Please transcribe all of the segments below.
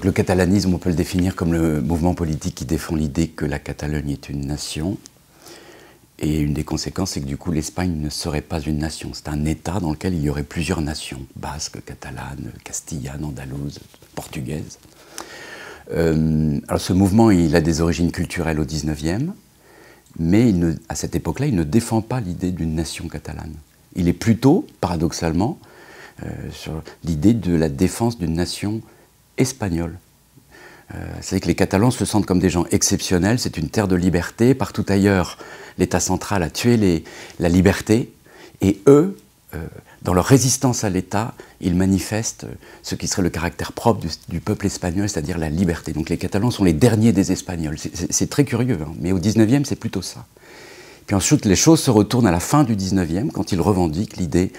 que le catalanisme, on peut le définir comme le mouvement politique qui défend l'idée que la Catalogne est une nation. Et une des conséquences, c'est que du coup, l'Espagne ne serait pas une nation. C'est un État dans lequel il y aurait plusieurs nations, basque, catalane, castillane, andalouse, portugaise. Alors ce mouvement, il a des origines culturelles au XIXe, mais à cette époque-là, il ne défend pas l'idée d'une nation catalane. Il est plutôt, paradoxalement, sur l'idée de la défense d'une nation espagnole. C'est que les Catalans se sentent comme des gens exceptionnels, c'est une terre de liberté. Partout ailleurs, l'État central a tué la liberté. Et eux, dans leur résistance à l'État, ils manifestent ce qui serait le caractère propre du peuple espagnol, c'est-à-dire la liberté. Donc les Catalans sont les derniers des Espagnols. C'est très curieux, hein, mais au XIXe, c'est plutôt ça. Puis ensuite, les choses se retournent à la fin du XIXe, quand ils revendiquent l'idée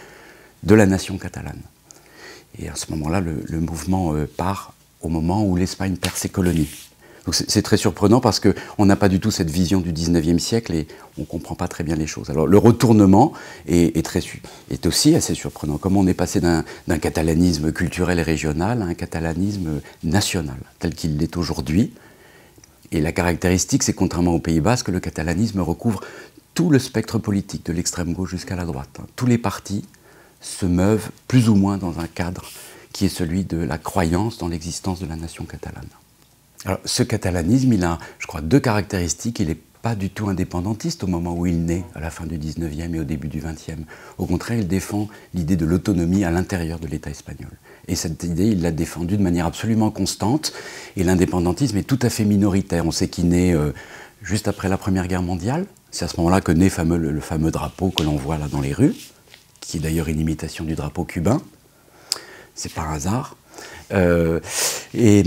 de la nation catalane. Et à ce moment-là, le mouvement part au moment où l'Espagne perd ses colonies. Donc c'est très surprenant parce qu'on n'a pas du tout cette vision du XIXe siècle et on ne comprend pas très bien les choses. Alors le retournement est aussi assez surprenant. Comment on est passé d'un catalanisme culturel et régional à un catalanisme national, tel qu'il l'est aujourd'hui. Et la caractéristique, c'est contrairement au Pays Basque, que le catalanisme recouvre tout le spectre politique, de l'extrême gauche jusqu'à la droite. Tous les partis se meuvent plus ou moins dans un cadre qui est celui de la croyance dans l'existence de la nation catalane. Alors, ce catalanisme, il a, je crois, deux caractéristiques. Il n'est pas du tout indépendantiste au moment où il naît, à la fin du XIXe et au début du XXe. Au contraire, il défend l'idée de l'autonomie à l'intérieur de l'État espagnol. Et cette idée, il l'a défendue de manière absolument constante. Et l'indépendantisme est tout à fait minoritaire. On sait qu'il naît juste après la Première Guerre mondiale. C'est à ce moment-là que naît le fameux drapeau que l'on voit là dans les rues, qui est d'ailleurs une imitation du drapeau cubain. C'est par hasard. Et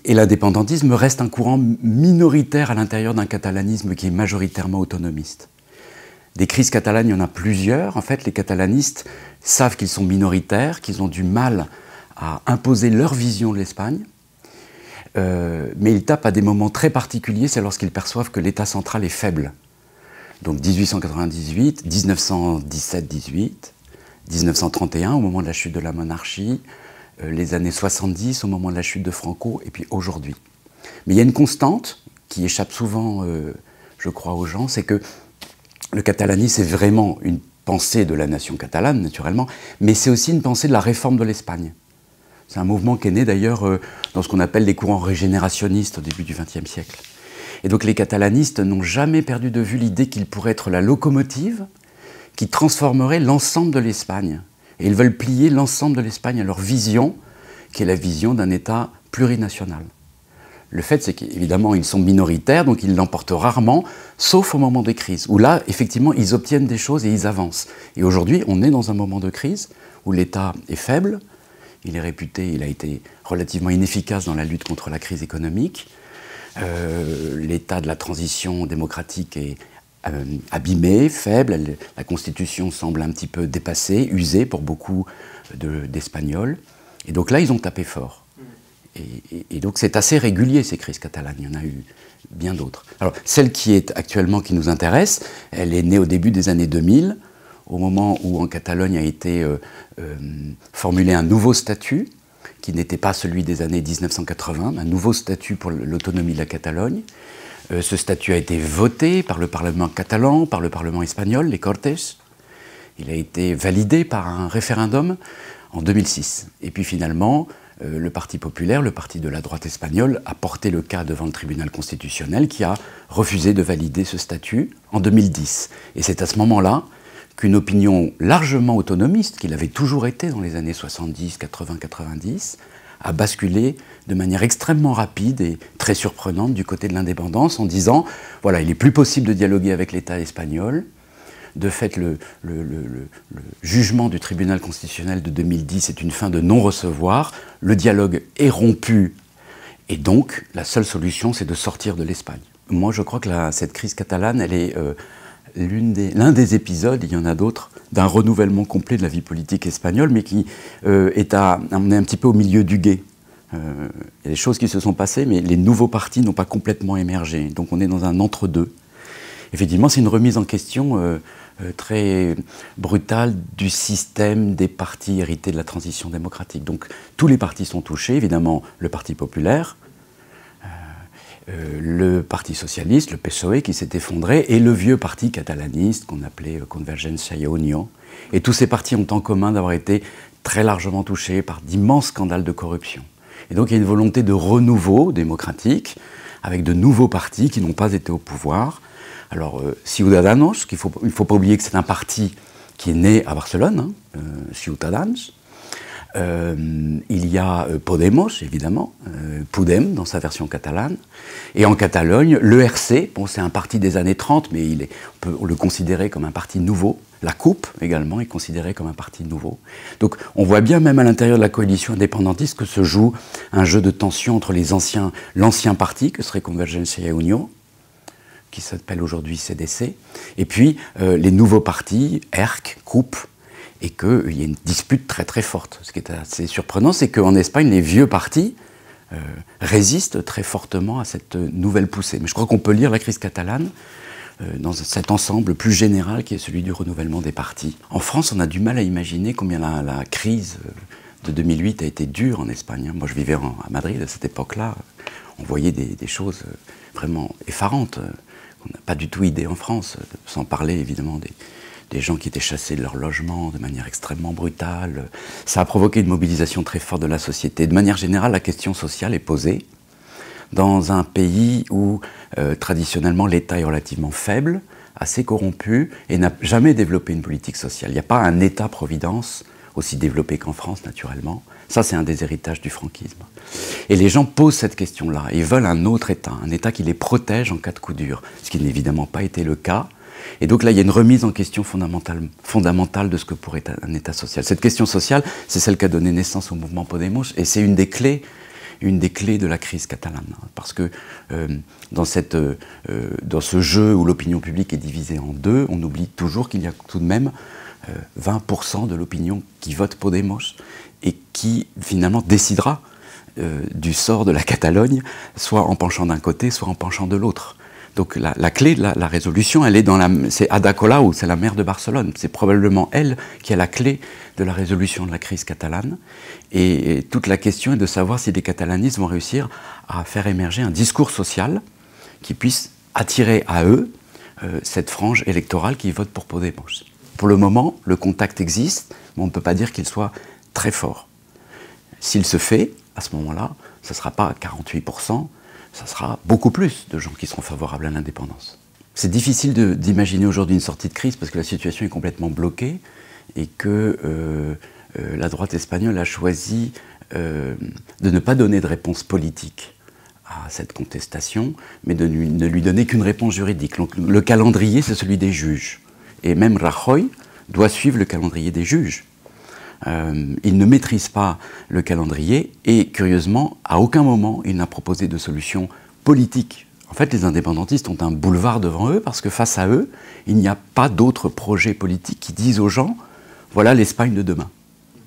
l'indépendantisme reste un courant minoritaire à l'intérieur d'un catalanisme qui est majoritairement autonomiste. Des crises catalanes, il y en a plusieurs. En fait, les catalanistes savent qu'ils sont minoritaires, qu'ils ont du mal à imposer leur vision de l'Espagne. Mais ils tapent à des moments très particuliers, c'est lorsqu'ils perçoivent que l'État central est faible. Donc 1898, 1917-18, 1931, au moment de la chute de la monarchie, les années 70, au moment de la chute de Franco, et puis aujourd'hui. Mais il y a une constante qui échappe souvent, je crois, aux gens, c'est que le catalanisme, c'est vraiment une pensée de la nation catalane, naturellement, mais c'est aussi une pensée de la réforme de l'Espagne. C'est un mouvement qui est né d'ailleurs dans ce qu'on appelle les courants régénérationnistes au début du XXe siècle. Et donc les catalanistes n'ont jamais perdu de vue l'idée qu'ils pourraient être la locomotive qui transformerait l'ensemble de l'Espagne. Et ils veulent plier l'ensemble de l'Espagne à leur vision, qui est la vision d'un État plurinational. Le fait, c'est qu'évidemment, ils sont minoritaires, donc ils l'emportent rarement, sauf au moment des crises, où là, effectivement, ils obtiennent des choses et ils avancent. Et aujourd'hui, on est dans un moment de crise où l'État est faible, il est réputé, il a été relativement inefficace dans la lutte contre la crise économique, l'état de la transition démocratique est abîmé, faible, la Constitution semble un petit peu dépassée, usée pour beaucoup d'Espagnols. Et donc là, ils ont tapé fort. Et donc c'est assez régulier, ces crises catalanes. Il y en a eu bien d'autres. Alors, celle qui est actuellement, qui nous intéresse, elle est née au début des années 2000, au moment où en Catalogne a été formulé un nouveau statut, qui n'était pas celui des années 1980, un nouveau statut pour l'autonomie de la Catalogne. Ce statut a été voté par le Parlement catalan, par le Parlement espagnol, les Cortes. Il a été validé par un référendum en 2006. Et puis finalement, le Parti populaire, le parti de la droite espagnole, a porté le cas devant le tribunal constitutionnel qui a refusé de valider ce statut en 2010. Et c'est à ce moment-là qu'une opinion largement autonomiste, qu'il avait toujours été dans les années 70, 80, 90, a basculé de manière extrêmement rapide et très surprenante du côté de l'indépendance en disant « voilà, il n'est plus possible de dialoguer avec l'État espagnol ». De fait, le jugement du tribunal constitutionnel de 2010 est une fin de non-recevoir, le dialogue est rompu et donc la seule solution c'est de sortir de l'Espagne. Moi je crois que cette crise catalane, elle est l'un des épisodes, il y en a d'autres, d'un renouvellement complet de la vie politique espagnole, mais qui on est un petit peu au milieu du gué. Il y a des choses qui se sont passées, mais les nouveaux partis n'ont pas complètement émergé. Donc on est dans un entre-deux. Effectivement, c'est une remise en question très brutale du système des partis hérités de la transition démocratique. Donc tous les partis sont touchés, évidemment le Parti populaire, le Parti socialiste, le PSOE qui s'est effondré, et le vieux parti catalaniste qu'on appelait Convergencia y Unió. Et tous ces partis ont en commun d'avoir été très largement touchés par d'immenses scandales de corruption. Et donc il y a une volonté de renouveau démocratique, avec de nouveaux partis qui n'ont pas été au pouvoir. Alors, Ciudadanos, il ne faut pas oublier que c'est un parti qui est né à Barcelone, hein, Ciutadans. Il y a Podemos, évidemment, Podem dans sa version catalane. Et en Catalogne, l'ERC, bon, c'est un parti des années 30, mais on peut le considérer comme un parti nouveau. La CUP, également, est considérée comme un parti nouveau. Donc, on voit bien, même à l'intérieur de la coalition indépendantiste, que se joue un jeu de tension entre l'ancien parti, que serait Convergencia y Unió, qui s'appelle aujourd'hui CDC, et puis les nouveaux partis, ERC, CUP, et qu'il y a une dispute très très forte. Ce qui est assez surprenant, c'est qu'en Espagne, les vieux partis résistent très fortement à cette nouvelle poussée. Mais je crois qu'on peut lire la crise catalane dans cet ensemble plus général qui est celui du renouvellement des partis. En France, on a du mal à imaginer combien la crise de 2008 a été dure en Espagne. Moi, je vivais à Madrid à cette époque-là. On voyait des choses vraiment effarantes qu'on n'a pas du tout idée en France, sans parler évidemment des gens qui étaient chassés de leur logement de manière extrêmement brutale. Ça a provoqué une mobilisation très forte de la société. De manière générale, la question sociale est posée dans un pays où traditionnellement l'État est relativement faible, assez corrompu et n'a jamais développé une politique sociale. Il n'y a pas un État-providence aussi développé qu'en France, naturellement. Ça, c'est un des héritages du franquisme. Et les gens posent cette question-là. Ils veulent un autre État, un État qui les protège en cas de coup dur, ce qui n'a évidemment pas été le cas. Et donc là, il y a une remise en question fondamentale de ce que pourrait être un État social. Cette question sociale, c'est celle qui a donné naissance au mouvement Podemos, et c'est une des clés de la crise catalane. Parce que dans ce jeu où l'opinion publique est divisée en deux, on oublie toujours qu'il y a tout de même 20% de l'opinion qui vote Podemos et qui finalement décidera du sort de la Catalogne, soit en penchant d'un côté, soit en penchant de l'autre. Donc la clé de la résolution, elle est c'est Ada Colau, c'est la maire de Barcelone. C'est probablement elle qui a la clé de la résolution de la crise catalane. Et toute la question est de savoir si les catalanistes vont réussir à faire émerger un discours social qui puisse attirer à eux cette frange électorale qui vote pour Podemos. Pour le moment, le contact existe, mais on ne peut pas dire qu'il soit très fort. S'il se fait, à ce moment-là, ce ne sera pas 48%, ça sera beaucoup plus de gens qui seront favorables à l'indépendance. C'est difficile d'imaginer aujourd'hui une sortie de crise parce que la situation est complètement bloquée et que la droite espagnole a choisi de ne pas donner de réponse politique à cette contestation, mais de ne lui donner qu'une réponse juridique. Donc, le calendrier, c'est celui des juges. Et même Rajoy doit suivre le calendrier des juges. Il ne maîtrise pas le calendrier et, curieusement, à aucun moment, il n'a proposé de solution politique. En fait, les indépendantistes ont un boulevard devant eux parce que face à eux, il n'y a pas d'autres projets politiques qui disent aux gens « voilà l'Espagne de demain ».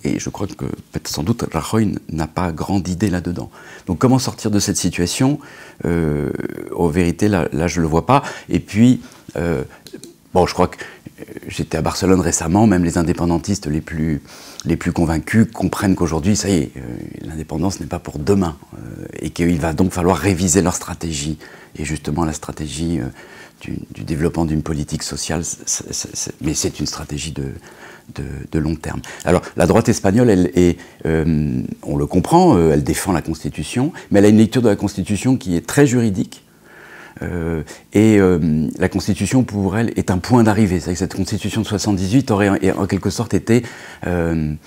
Et je crois que sans doute Rajoy n'a pas grande idée là-dedans. Donc comment sortir de cette situation en vérité, là je ne le vois pas. Et puis, bon, je crois que j'étais à Barcelone récemment, même les indépendantistes les plus convaincus comprennent qu'aujourd'hui, ça y est, l'indépendance n'est pas pour demain, et qu'il va donc falloir réviser leur stratégie. Et justement, la stratégie du développement d'une politique sociale, mais c'est une stratégie de long terme. Alors, la droite espagnole, on le comprend, elle défend la Constitution, mais elle a une lecture de la Constitution qui est très juridique. La Constitution, pour elle, est un point d'arrivée. C'est-à-dire que cette Constitution de 78 aurait en quelque sorte été une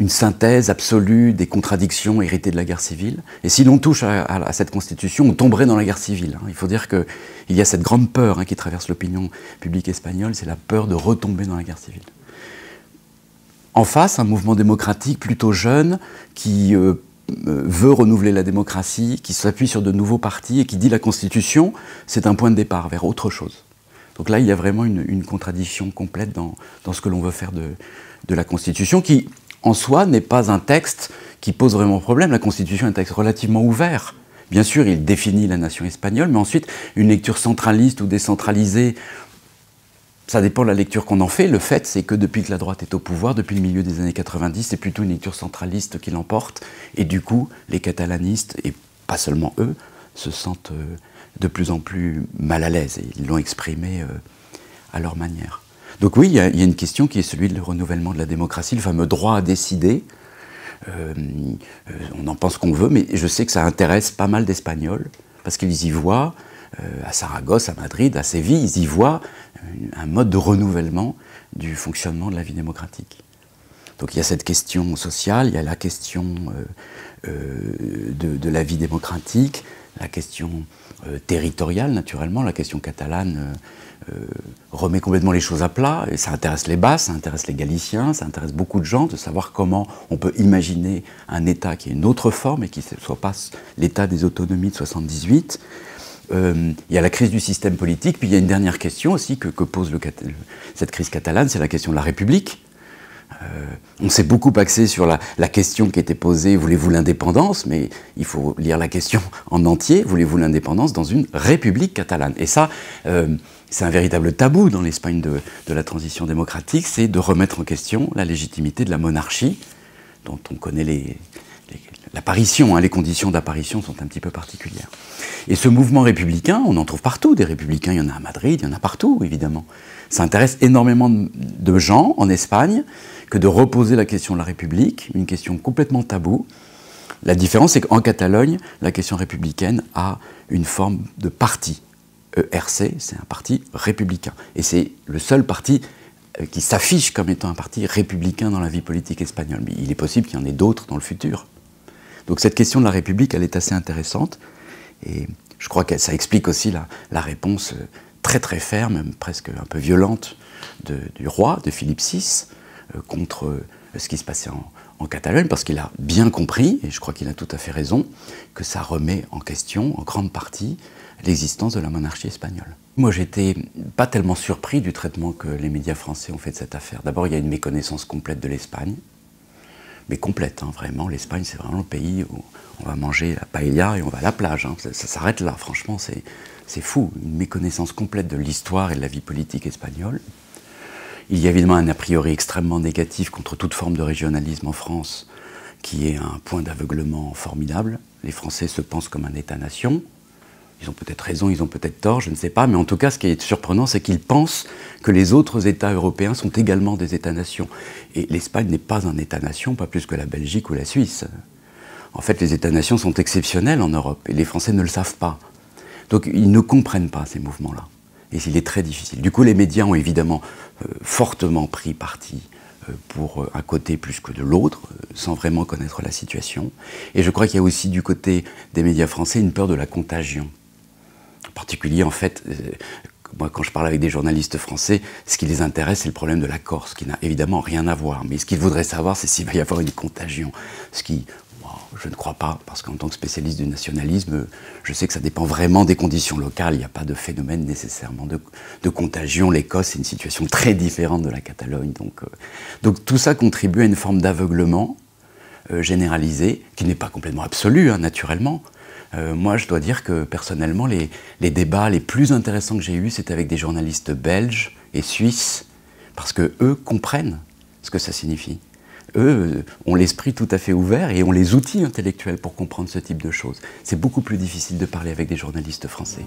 synthèse absolue des contradictions héritées de la guerre civile. Et si l'on touche à cette Constitution, on tomberait dans la guerre civile. Il faut dire qu'il y a cette grande peur qui traverse l'opinion publique espagnole, c'est la peur de retomber dans la guerre civile. En face, un mouvement démocratique plutôt jeune qui veut renouveler la démocratie, qui s'appuie sur de nouveaux partis et qui dit la Constitution, c'est un point de départ vers autre chose. Donc là, il y a vraiment une contradiction complète dans ce que l'on veut faire de la Constitution, qui, en soi, n'est pas un texte qui pose vraiment problème. La Constitution est un texte relativement ouvert. Bien sûr, il définit la nation espagnole, mais ensuite, une lecture centraliste ou décentralisée Ça dépend de la lecture qu'on en fait. Le fait, c'est que depuis que la droite est au pouvoir, depuis le milieu des années 90, c'est plutôt une lecture centraliste qui l'emporte. Et du coup, les catalanistes, et pas seulement eux, se sentent de plus en plus mal à l'aise. Et ils l'ont exprimé à leur manière. Donc oui, il y a une question qui est celui du renouvellement de la démocratie, le fameux droit à décider. On en pense qu'on veut, mais je sais que ça intéresse pas mal d'Espagnols, parce qu'ils y voient, à Saragosse, à Madrid, à Séville, ils y voient un mode de renouvellement du fonctionnement de la vie démocratique. Donc il y a cette question sociale, il y a la question de la vie démocratique, la question territoriale, naturellement, la question catalane remet complètement les choses à plat, et ça intéresse les Basques, ça intéresse les Galiciens, ça intéresse beaucoup de gens de savoir comment on peut imaginer un État qui ait une autre forme et qui ne soit pas l'État des autonomies de 78. Il y a la crise du système politique, puis il y a une dernière question aussi que pose cette crise catalane, c'est la question de la République. On s'est beaucoup axé sur la question qui était posée, voulez-vous l'indépendance? Mais il faut lire la question en entier, voulez-vous l'indépendance dans une république catalane? Et ça, c'est un véritable tabou dans l'Espagne de la transition démocratique, c'est de remettre en question la légitimité de la monarchie, dont on connaît l'apparition, les conditions d'apparition sont un petit peu particulières. Et ce mouvement républicain, on en trouve partout, des républicains, il y en a à Madrid, il y en a partout, évidemment. Ça intéresse énormément de gens en Espagne que de reposer la question de la République, une question complètement taboue. La différence, c'est qu'en Catalogne, la question républicaine a une forme de parti. ERC, c'est un parti républicain. Et c'est le seul parti qui s'affiche comme étant un parti républicain dans la vie politique espagnole. Mais il est possible qu'il y en ait d'autres dans le futur. Donc cette question de la République, elle est assez intéressante. Et je crois que ça explique aussi la réponse très très ferme, presque un peu violente du roi, de Philippe VI, contre ce qui se passait en Catalogne, parce qu'il a bien compris, et je crois qu'il a tout à fait raison, que ça remet en question, en grande partie, l'existence de la monarchie espagnole. Moi, j'étais pas tellement surpris du traitement que les médias français ont fait de cette affaire. D'abord, il y a une méconnaissance complète de l'Espagne, mais complète, vraiment. L'Espagne, c'est vraiment le pays où on va manger la paella et on va à la plage. Ça s'arrête là, franchement, c'est fou. Une méconnaissance complète de l'histoire et de la vie politique espagnole. Il y a évidemment un a priori extrêmement négatif contre toute forme de régionalisme en France, qui est un point d'aveuglement formidable. Les Français se pensent comme un État-nation. Ils ont peut-être raison, ils ont peut-être tort, je ne sais pas. Mais en tout cas, ce qui est surprenant, c'est qu'ils pensent que les autres États européens sont également des États-nations. Et l'Espagne n'est pas un État-nation, pas plus que la Belgique ou la Suisse. En fait, les États-nations sont exceptionnels en Europe, et les Français ne le savent pas. Donc, ils ne comprennent pas ces mouvements-là. Et il est très difficile. Du coup, les médias ont évidemment fortement pris parti pour un côté plus que de l'autre, sans vraiment connaître la situation. Et je crois qu'il y a aussi du côté des médias français une peur de la contagion. En particulier, en fait, moi, quand je parle avec des journalistes français, ce qui les intéresse, c'est le problème de la Corse, qui n'a évidemment rien à voir. Mais ce qu'ils voudraient savoir, c'est s'il va y avoir une contagion. Ce qui, je ne crois pas, parce qu'en tant que spécialiste du nationalisme, je sais que ça dépend vraiment des conditions locales. Il n'y a pas de phénomène nécessairement de contagion. L'Écosse, c'est une situation très différente de la Catalogne. Donc tout ça contribue à une forme d'aveuglement généralisé, qui n'est pas complètement absolu, naturellement. Moi, je dois dire que, personnellement, les débats les plus intéressants que j'ai eus, c'était avec des journalistes belges et suisses, parce qu'eux comprennent ce que ça signifie. Eux ont l'esprit tout à fait ouvert et ont les outils intellectuels pour comprendre ce type de choses. C'est beaucoup plus difficile de parler avec des journalistes français.